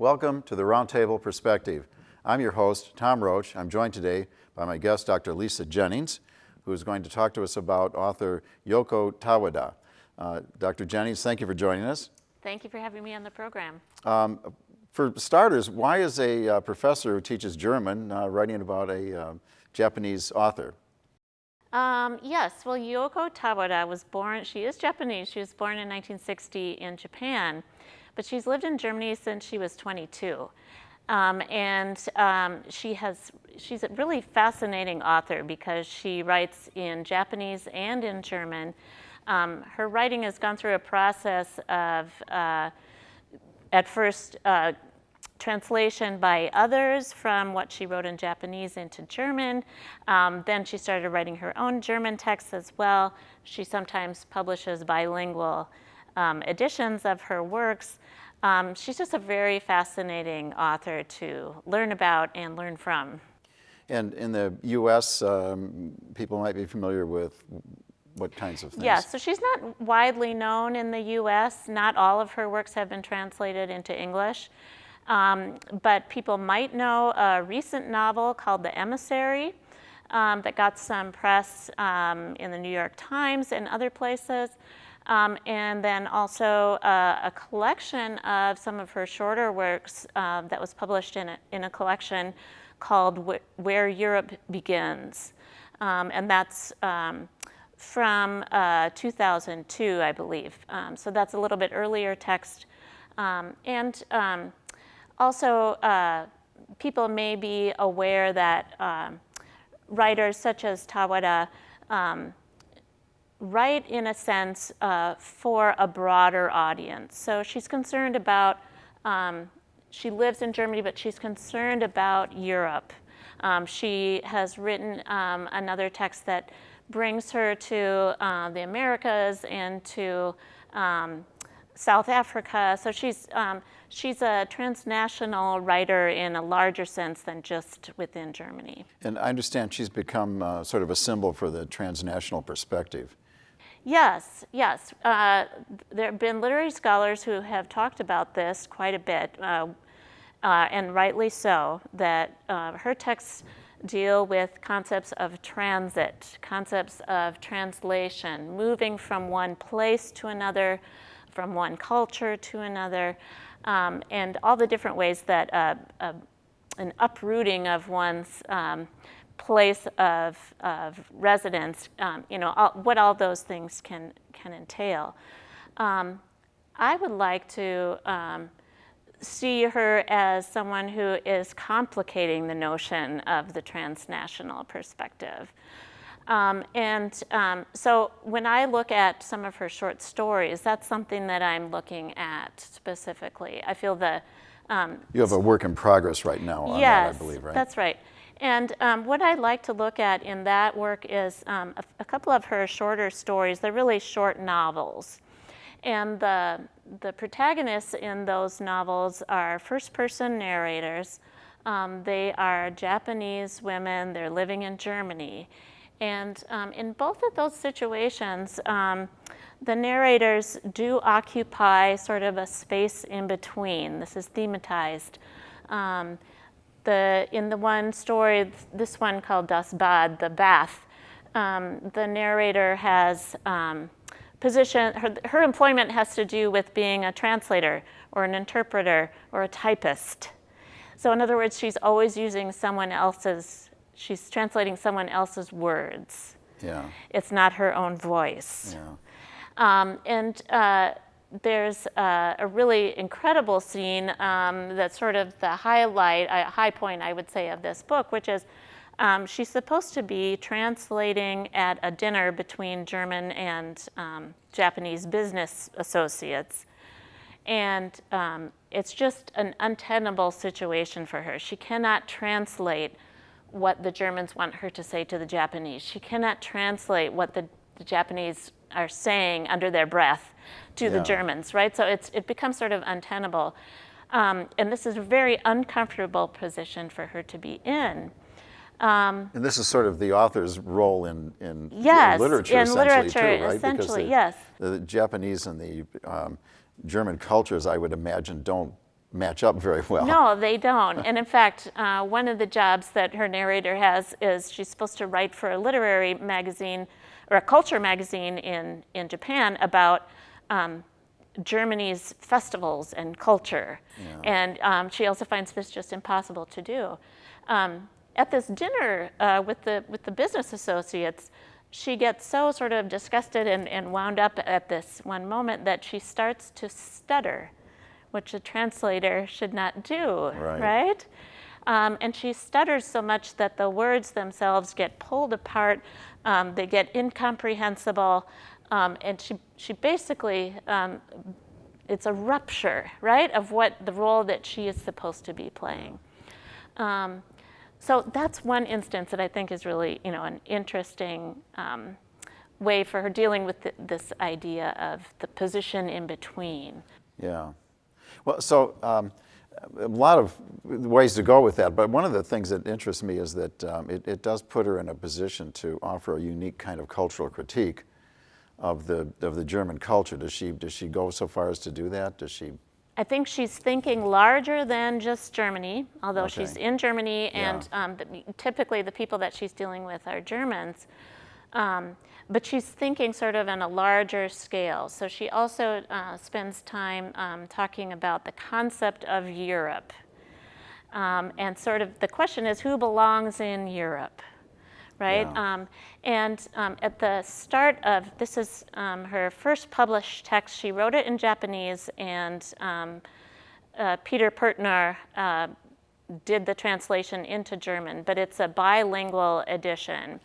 Welcome to the Roundtable Perspective. I'm your host, Tom Roach. I'm joined today by my guest, Dr. Lisa Jennings, who is going to talk to us about author Yoko Tawada. Dr. Jennings, thank you for joining us. Thank you for having me on the program. For starters, why is a professor who teaches German writing about a Japanese author? Yes, well, Yoko Tawada was born, she is Japanese, she was born in 1960 in Japan, but she's lived in Germany since she was 22. She's a really fascinating author because she writes in Japanese and in German. Her writing has gone through a process of, at first, translation by others from what she wrote in Japanese into German. Then she started writing her own German texts as well. She sometimes publishes bilingual editions of her works. She's just a very fascinating author to learn about and learn from. And in the U.S., people might be familiar with what kinds of things? Yeah, so she's not widely known in the U.S. Not all of her works have been translated into English. But people might know a recent novel called The Emissary that got some press in the New York Times and other places. And then also a collection of some of her shorter works that was published in a collection called Where Europe Begins. And that's from 2002, I believe. So that's a little bit earlier text. Also, people may be aware that writers such as Tawada write, in a sense, for a broader audience. So she's concerned about, she lives in Germany, but she's concerned about Europe. She has written another text that brings her to the Americas and to South Africa. So she's a transnational writer in a larger sense than just within Germany. And I understand she's become sort of a symbol for the transnational perspective. Yes, yes. There have been literary scholars who have talked about this quite a bit, and rightly so, that her texts deal with concepts of transit, concepts of translation, moving from one place to another, from one culture to another, and all the different ways that an uprooting of one's place of residence, what all those things can entail. I would like to see her as someone who is complicating the notion of the transnational perspective. So when I look at some of her short stories, that's something that I'm looking at specifically. I feel you have a work in progress right now on yes, that, I believe, right? That's right. And what I like to look at in that work is a couple of her shorter stories. They're really short novels. And the protagonists in those novels are first-person narrators. They are Japanese women. They're living in Germany. And in both of those situations, the narrators do occupy sort of a space in between. This is thematized. In the one story, this one called Das Bad, the bath, the narrator has her employment has to do with being a translator or an interpreter or a typist. So in other words, she's always using she's translating someone else's words. Yeah. It's not her own voice. Yeah. There's a really incredible scene that's sort of the high point, I would say, of this book, which is she's supposed to be translating at a dinner between German and Japanese business associates. And it's just an untenable situation for her. She cannot translate what the Germans want her to say to the Japanese. She cannot translate what the Japanese are saying under their breath to the Germans, right? So it becomes sort of untenable. And this is a very uncomfortable position for her to be in. And this is sort of the author's role in yes, literature, in essentially, literature, too, right? Essentially, because yes. The Japanese and the German cultures, I would imagine, don't match up very well. No, they don't. And in fact, one of the jobs that her narrator has is she's supposed to write for a literary magazine or a culture magazine in Japan about Germany's festivals and culture. Yeah. And she also finds this just impossible to do. At this dinner with the business associates, she gets so sort of disgusted and wound up at this one moment that she starts to stutter, which a translator should not do, right? And she stutters so much that the words themselves get pulled apart, they get incomprehensible, and she basically, it's a rupture, right, of what the role that she is supposed to be playing. So that's one instance that I think is really, an interesting way for her dealing with this idea of the position in between. Yeah. Well, so a lot of ways to go with that, but one of the things that interests me is that it does put her in a position to offer a unique kind of cultural critique of the German culture. Does she go so far as to do that? Does she? I think she's thinking larger than just Germany, although she's in Germany, and typically the people that she's dealing with are Germans. But she's thinking sort of on a larger scale. So she also spends time talking about the concept of Europe. And sort of the question is, who belongs in Europe, right? Yeah. At the start of, this is her first published text. She wrote it in Japanese, and Peter Pertner did the translation into German, but it's a bilingual edition.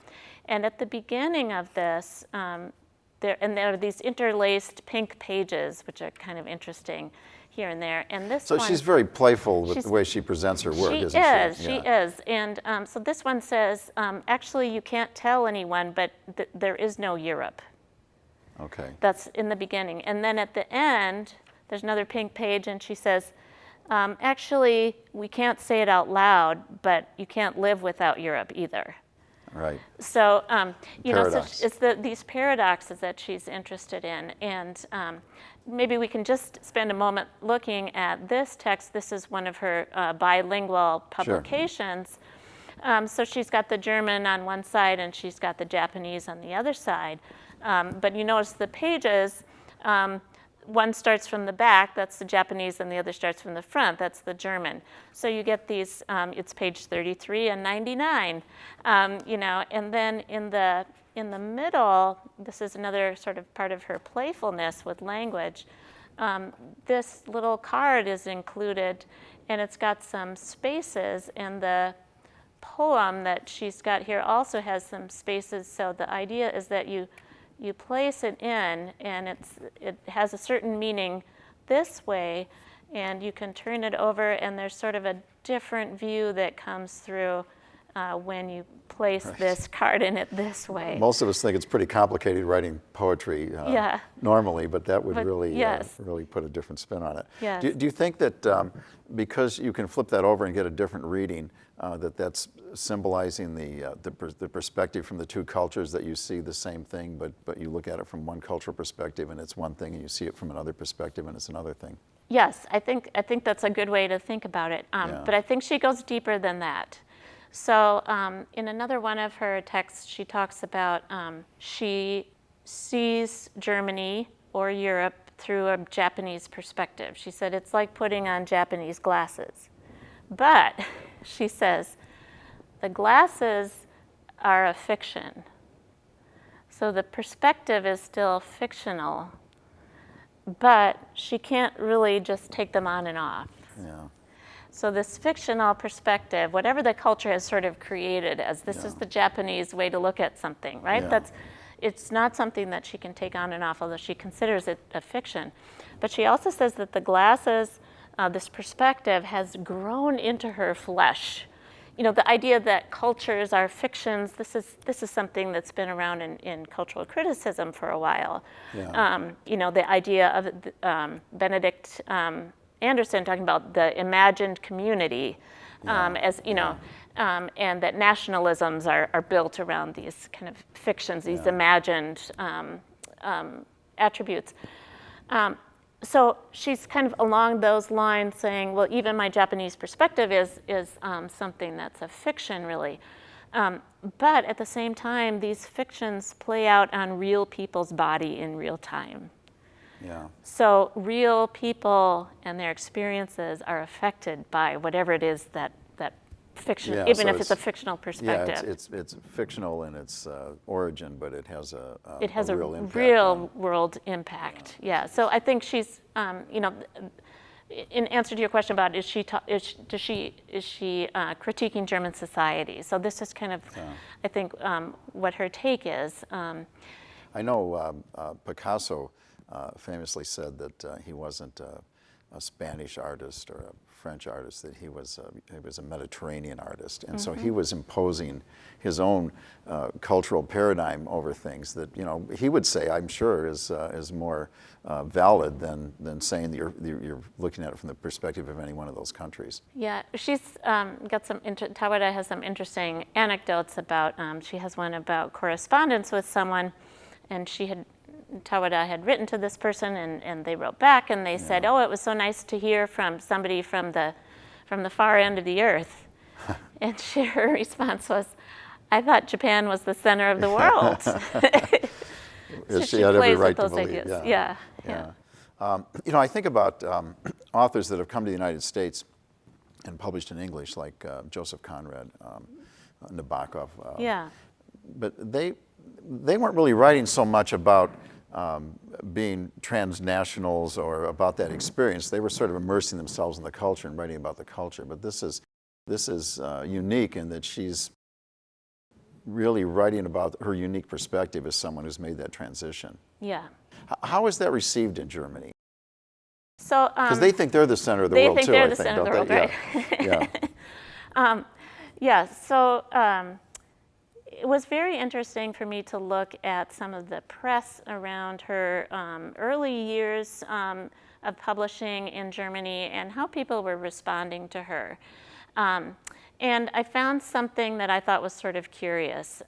And at the beginning of this, there are these interlaced pink pages, which are kind of interesting here and there. And this one, she's very playful with the way she presents her work, isn't she? She is. And so this one says, actually, you can't tell anyone, but there is no Europe. Okay. That's in the beginning. And then at the end, there's another pink page, and she says, actually, we can't say it out loud, but you can't live without Europe either. Right. So, so it's these paradoxes that she's interested in. And maybe we can just spend a moment looking at this text. This is one of her bilingual publications. Sure. So she's got the German on one side and she's got the Japanese on the other side. But you notice the pages, one starts from the back, that's the Japanese, and the other starts from the front, that's the German. So you get these, it's page 33 and 99, and then in the middle, this is another sort of part of her playfulness with language. This little card is included, and it's got some spaces, and the poem that she's got here also has some spaces, so the idea is that you place it in, and it has a certain meaning this way, and you can turn it over, and there's sort of a different view that comes through when you place this card in it this way. Most of us think it's pretty complicated writing poetry normally, but that would really put a different spin on it. Yes. Do you think that because you can flip that over and get a different reading, that's symbolizing the perspective from the two cultures, that you see the same thing, but you look at it from one cultural perspective and it's one thing, and you see it from another perspective and it's another thing? Yes, I think that's a good way to think about it. But I think she goes deeper than that. So in another one of her texts, she talks about she sees Germany or Europe through a Japanese perspective. She said it's like putting on Japanese glasses. But she says the glasses are a fiction. So the perspective is still fictional, but she can't really just take them on and off. Yeah. So this fictional perspective, whatever the culture has sort of created as this is the Japanese way to look at something, right? Yeah. It's not something that she can take on and off, although she considers it a fiction. But she also says that the glasses, this perspective has grown into her flesh. The idea that cultures are fictions, this is something that's been around in cultural criticism for a while. Yeah. The idea of Benedict Anderson talking about the imagined community, and that nationalisms are built around these kind of fictions, these imagined attributes. So she's kind of along those lines saying, well, even my Japanese perspective is something that's a fiction, really. But at the same time, these fictions play out on real people's body in real time. Yeah. So real people and their experiences are affected by whatever it is that fiction, Yeah, even so if it's a fictional perspective. Yeah, it's fictional in its origin, but it has a real impact. Real world impact. Yeah. So I think she's, in answer to your question about is she critiquing German society? So this is kind of, I think, what her take is. I know Picasso famously said that he wasn't a Spanish artist or a French artist, that he was a Mediterranean artist, and so he was imposing his own cultural paradigm over things that he would say, I'm sure, is more valid than saying that you're looking at it from the perspective of any one of those countries. Yeah, she's got some. Tawada has some interesting anecdotes about. She has one about correspondence with someone, and Tawada had written to this person, and they wrote back, and they said, "Oh, it was so nice to hear from somebody from the far end of the earth." And her response was, "I thought Japan was the center of the world." So she had every plays right with to those believe. ideas. Yeah. I think about authors that have come to the United States and published in English, like Joseph Conrad, Nabokov. But they weren't really writing so much about being transnationals or about that experience. They were sort of immersing themselves in the culture and writing about the culture. But this is unique in that she's really writing about her unique perspective as someone who's made that transition. Yeah. How is that received in Germany? So because they think they're the center of the world too. They're I the think, center of the don't world, they? right? Yeah. So it was very interesting for me to look at some of the press around her early years of publishing in Germany and how people were responding to her. And I found something that I thought was sort of curious.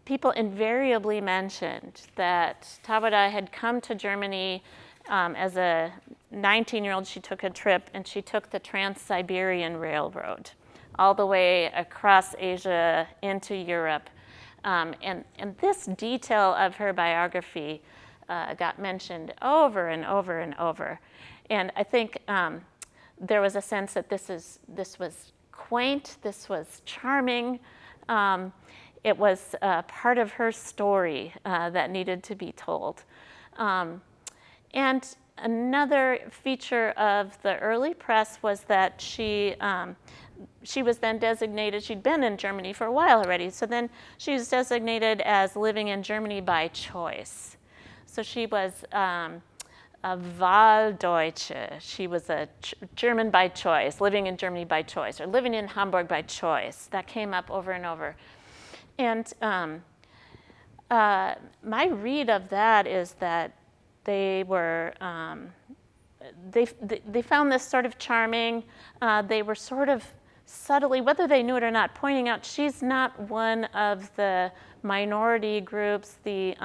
People invariably mentioned that Tawada had come to Germany as a 19-year-old. She took a trip, and she took the Trans-Siberian Railroad all the way across Asia into Europe. And this detail of her biography got mentioned over and over and over. And I think there was a sense that this was quaint, this was charming. It was part of her story that needed to be told. And another feature of the early press was that she was then designated, she'd been in Germany for a while already, so then she was designated as living in Germany by choice. So she was a Wahldeutsche. She was a German by choice, living in Germany by choice, or living in Hamburg by choice. That came up over and over. And my read of that is that they were, they found this sort of charming. They were sort of subtly, whether they knew it or not, pointing out she's not one of the minority groups, the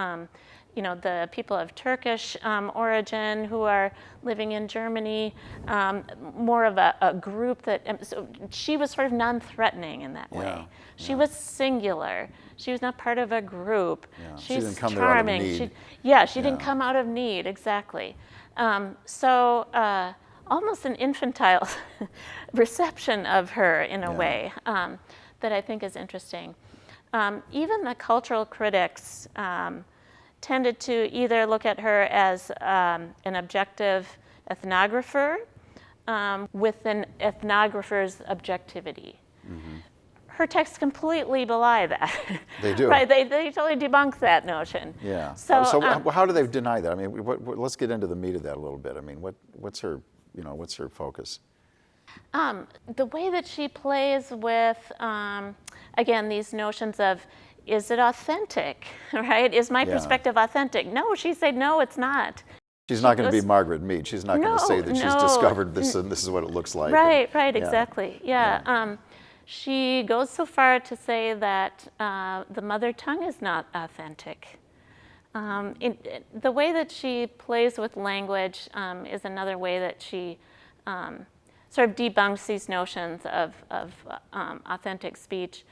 people of Turkish origin who are living in Germany, more of a group that, so she was sort of non-threatening in that way. She was singular. She was not part of a group. She didn't come charming. there out of need. She didn't come out of need, exactly. So almost an infantile reception of her in a way that I think is interesting. Even the cultural critics tended to either look at her as an objective ethnographer with an ethnographer's objectivity. Mm-hmm. Her texts completely belie that. They do. Right? They totally debunk that notion. Yeah. So how do they deny that? I mean, let's get into the meat of that a little bit. I mean, what's her focus? The way that she plays with, again, these notions of, is it authentic, right? Is my perspective authentic? No, she said, no, it's not. She's not going to be Margaret Mead. She's not going to say that she's discovered this and this is what it looks like. Right, exactly. Yeah. She goes so far to say that the mother tongue is not authentic. The way that she plays with language is another way that she sort of debunks these notions of authentic speech.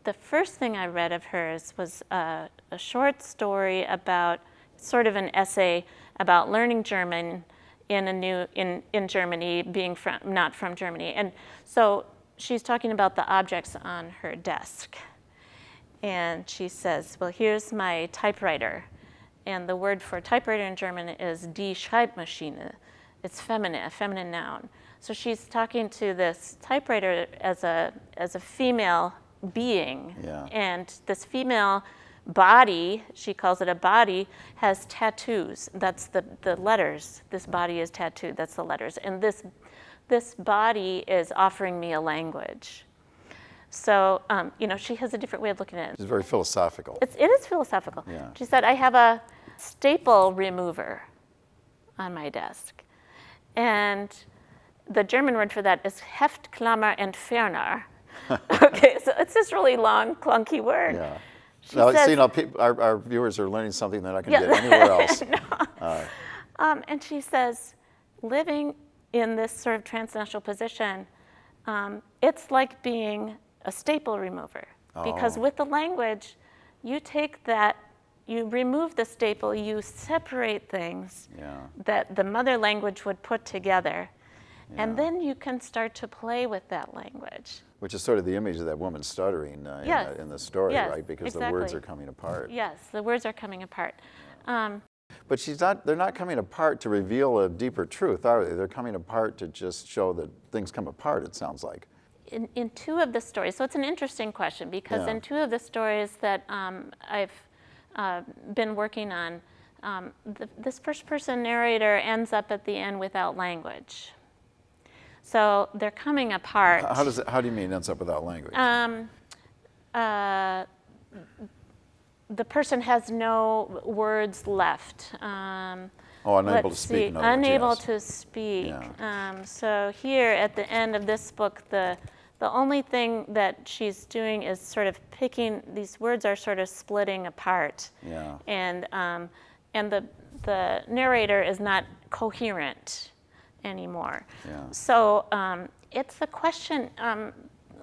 The first thing I read of hers was a short story about, sort of an essay about learning German in Germany, being not from Germany. And so she's talking about the objects on her desk. And she says, well, here's my typewriter. And the word for typewriter in German is die Schreibmaschine. It's feminine, a feminine noun. So she's talking to this typewriter as a female being. Yeah. And this female body, she calls it a body, has tattoos. That's the letters. This body is tattooed, that's the letters. And this body is offering me a language. So, she has a different way of looking at it. It's very philosophical. It is philosophical. Yeah. She said, I have a staple remover on my desk. And the German word for that is Heftklammer Entferner. Okay, so it's this really long, clunky word. Yeah. She Now, says, our viewers are learning something they're not going to get anywhere else. And she says, living in this sort of transnational position, it's like being a staple remover. Because with the language, you take that, you remove the staple, you separate things that the mother language would put together. And then you can start to play with that language. Which is sort of the image of that woman stuttering in the story, right? Because the words are coming apart. Yes, the words are coming apart. But they're not coming apart to reveal a deeper truth, are they? They're coming apart to just show that things come apart, it sounds like. In two of the stories, so it's an interesting question, because in two of the stories that I've been working on, this first-person narrator ends up at the end without language. So they're coming apart. How do you mean ends up without language? The person has no words left. Unable to speak. In other words, unable to speak. Yeah. So here at the end of this book, the only thing that she's doing is sort of picking, these words are sort of splitting apart. Yeah. And the narrator is not coherent anymore. Yeah. So it's a question.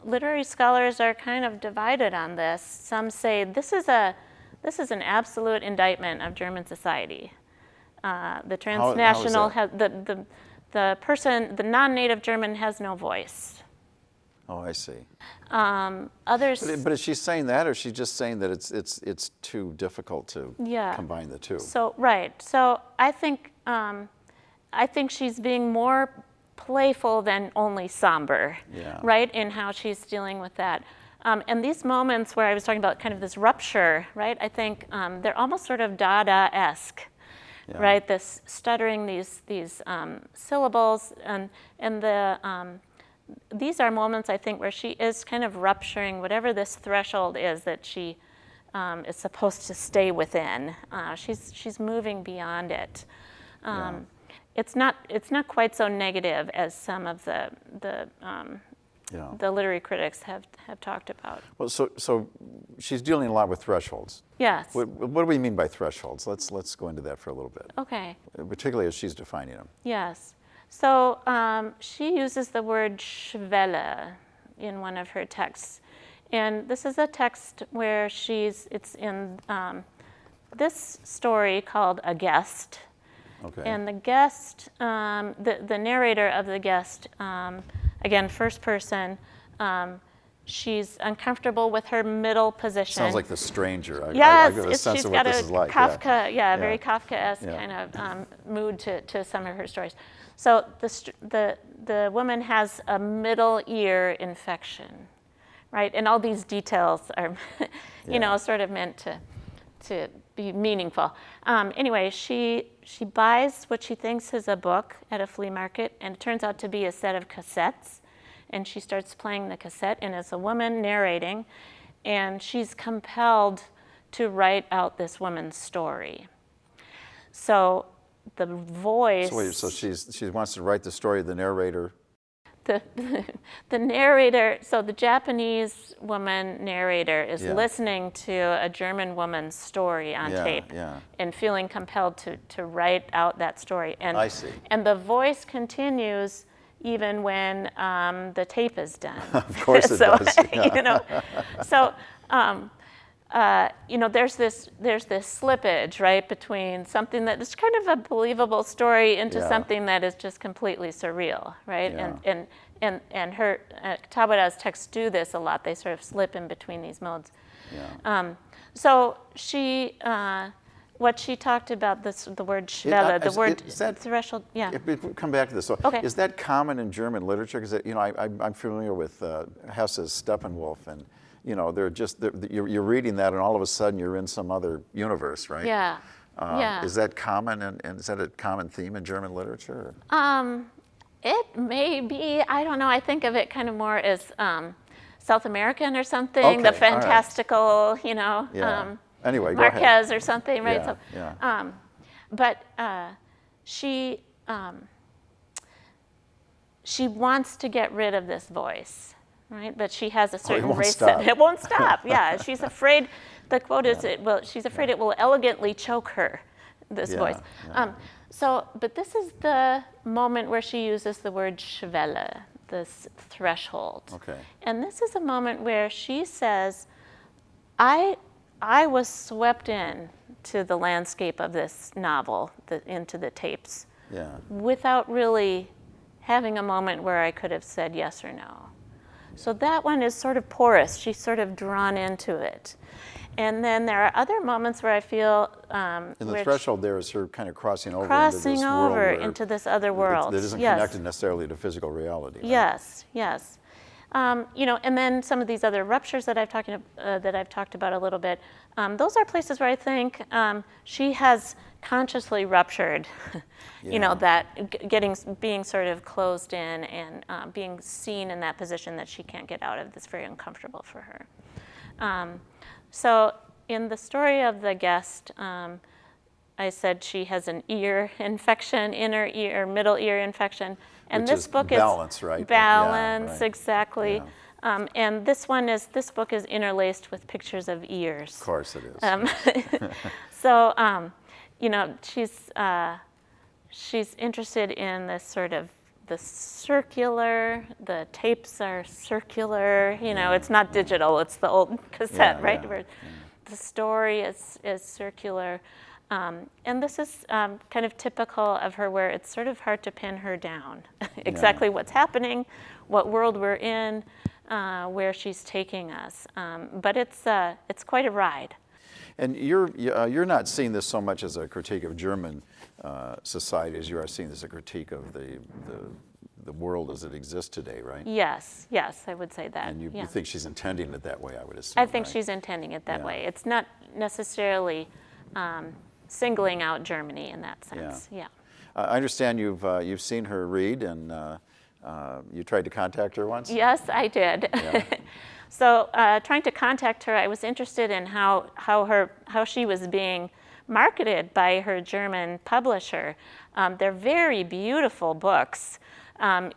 Literary scholars are kind of divided on this. Some say this is an absolute indictment of German society. The transnational has the person, the non-native German has no voice. Oh, I see. Others. But is she saying that, or is she just saying that it's too difficult to combine the two? So right. So I think she's being more playful than only somber, right, in how she's dealing with that. And these moments where I was talking about kind of this rupture, right, I think they're almost sort of Dada-esque, right, this stuttering these syllables, and these are moments, I think, where she is kind of rupturing whatever this threshold is that she is supposed to stay within. She's moving beyond it. It's not quite so negative as some of the literary critics have talked about. Well, so she's dealing a lot with thresholds. Yes. What do we mean by thresholds? Let's go into that for a little bit. Okay. Particularly as she's defining them. Yes. So she uses the word Schwelle in one of her texts, and this is a text where it's in this story called A Guest. Okay. And the guest, the narrator of the guest, again, first person, she's uncomfortable with her middle position. Sounds like the stranger. Yes, I get a sense she's of got what this a is like. Kafka, very Kafkaesque kind of mood to some of her stories. So the woman has a middle ear infection, right? And all these details are, sort of meant to be meaningful. Anyway, she buys what she thinks is a book at a flea market, and it turns out to be a set of cassettes. And she starts playing the cassette, and it's a woman narrating, and she's compelled to write out this woman's story. So the voice. So she wants to write the story of the narrator. the the narrator, so the Japanese woman narrator is Yeah. listening to a German woman's story on Yeah, tape yeah. and feeling compelled to write out that story. And I see. And the voice continues even when the tape is done. Of course it So, does. Yeah. you know, so. You know, there's this slippage, right, between something that is kind of a believable story into Yeah. something that is just completely surreal, right? Yeah. And her Tawada's texts do this a lot. They sort of slip in between these modes. Yeah. So she, what she talked about, the word Schwelle, the word is that- threshold. Yeah. If we come back to this, so Okay. is that common in German literature? Because you know, I'm familiar with Hesse's Steppenwolf, and you know, you're reading that, and all of a sudden you're in some other universe, right? Yeah. Yeah. Is that common, and is that a common theme in German literature? It may be. I don't know. I think of it kind of more as South American or something. Okay, all The right. fantastical, you know. Yeah. Anyway, go ahead. Marquez or something, right? Yeah, So, yeah. but she wants to get rid of this voice, right? But she has a certain won't race stop. it won't stop. Yeah, she's afraid. The quote is, she's afraid it will elegantly choke her, this Yeah, voice. yeah. But this is the moment where she uses the word Schwelle, this threshold. Okay. And this is a moment where she says, I was swept in to the landscape of this novel, into the tapes, Yeah. without really having a moment where I could have said yes or no. So that one is sort of porous. She's sort of drawn into it. And then there are other moments where I feel And the where threshold there is her kind of crossing over crossing into this world over where into this other world. that isn't Yes. connected necessarily to physical reality. Right? Yes, yes. You know, and then some of these other ruptures that I've talked about a little bit. Those are places where I think she has consciously ruptured. You know, that being sort of closed in and being seen in that position that she can't get out of. That's very uncomfortable for her. So in the story of the guest, I said she has an ear infection, inner ear, middle ear infection. And Which this is book balance, is right? balance, Yeah, right. exactly. Yeah. And this book is interlaced with pictures of ears. Of course it is. So, you know, she's interested in this sort of the circular. The tapes are circular. You know, it's not digital. It's the old cassette, Yeah, right? yeah, Where the story is circular. And this is kind of typical of her, where it's sort of hard to pin her down exactly what's happening, what world we're in, where she's taking us. But it's quite a ride. And you're not seeing this so much as a critique of German society as you are seeing this as a critique of the world as it exists today, right? Yes, I would say that. And you yeah. think she's intending it that way, I would assume. I think right? she's intending it that Yeah. way. It's not necessarily singling out Germany in that sense. Yeah. I understand you've seen her read, and you tried to contact her once? Yes, I did. Yeah. So trying to contact her, I was interested in how she was being marketed by her German publisher. They're very beautiful books,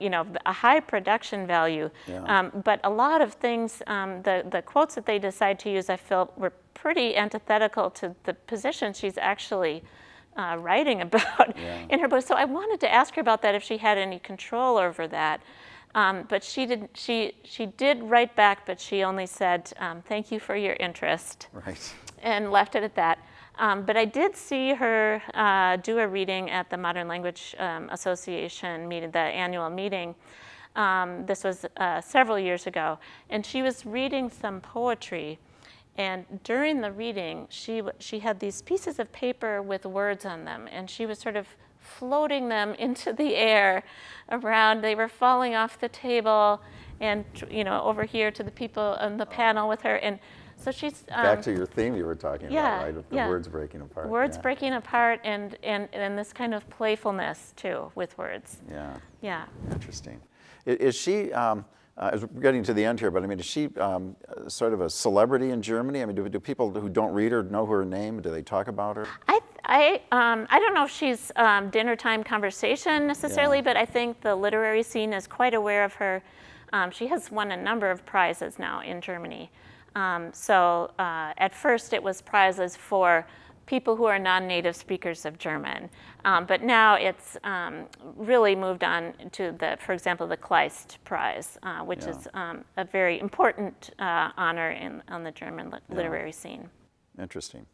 you know, a high production value. Yeah. But a lot of things, the quotes that they decide to use, I felt were pretty antithetical to the position she's actually writing about in her book. So I wanted to ask her about that, if she had any control over that. But she did write back, but she only said, thank you for your interest. Right. And left it at that. But I did see her do a reading at the Modern Language Association meeting, the annual meeting. This was several years ago. And she was reading some poetry. And during the reading, she had these pieces of paper with words on them. And she was sort of floating them into the air around. They were falling off the table and, you know, over here to the people on the panel with her. And so she's back to your theme you were talking about, right? Of the yeah. words breaking apart. Words breaking apart, and this kind of playfulness too with words. Yeah. Yeah. Interesting. Is she? as we're getting to the end here, but I mean, is she sort of a celebrity in Germany? I mean, do people who don't read her know her name? Do they talk about her? I don't know if she's dinner time conversation necessarily, Yeah. but I think the literary scene is quite aware of her. She has won a number of prizes now in Germany. At first it was prizes for people who are non-native speakers of German, but now it's really moved on to for example, the Kleist Prize, which is a very important honor on the German literary scene. Interesting.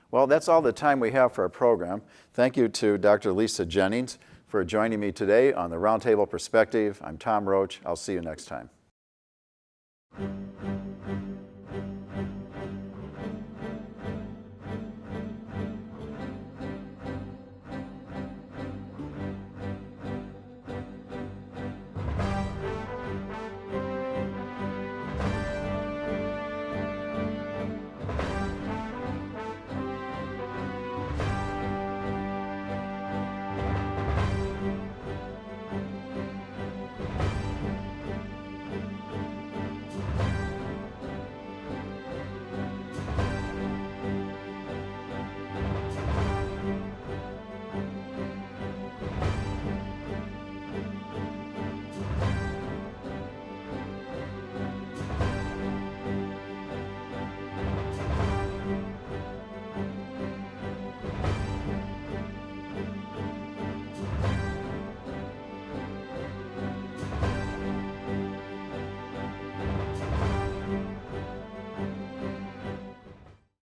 Well, that's all the time we have for our program. Thank you to Dr. Lisa Jennings for joining me today on the Roundtable Perspective. I'm Tom Roach. I'll see you next time.